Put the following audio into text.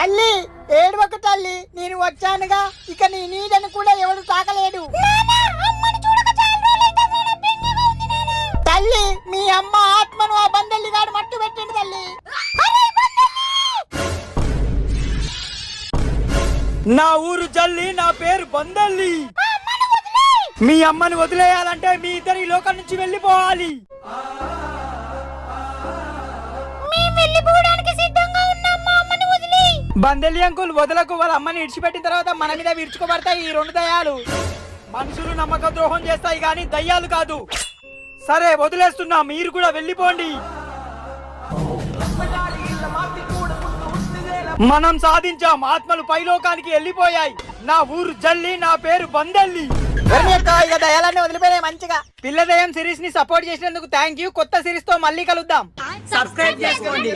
తల్లి ఏడవకు తల్లి, నేను వచ్చానుగా, ఇక నీ నీడని కూడా ఎవడు తాకలేడు. తల్లి మీ అమ్మ ఆత్మను ఆ బందెల్లి గాడు మట్టు పెట్టండి తల్లి. నా ఊరు జల్లి, నా పేరు బందల్లి. మీ అమ్మని వదిలేయాలంటే మీ ఇద్దరు ఈ లోకం నుంచి వెళ్ళిపోవాలి. బందెల్లి అంకుల్ వదలకు, వాళ్ళ అమ్మని ఇడిచిపెట్టిన తర్వాత మన మీద విరుచుకోబడతాయి ఈ రెండు దయ్యాలు. మనుషులు నమ్మక ద్రోహం చేస్తాయి కానీ దయ్యాలు కాదు. సరే వదిలేస్తున్నా, మీరు కూడా వెళ్ళిపోండి. మనం సాధించాం, ఆత్మలు పైలోకానికి వెళ్ళిపోయాయి. నా ఊరు జల్లి, నా పేరు బందల్లి. ఇక దయాలన్నీ వదిలిపోయినాయి మంచిగా. పిల్ల దయ్యం సిరీస్ ని సపోర్ట్ చేసినందుకు థ్యాంక్ యూ. కొత్త సిరీస్ తో మళ్ళీ కలుద్దాం. సబ్స్క్రైబ్ చేసుకోండి.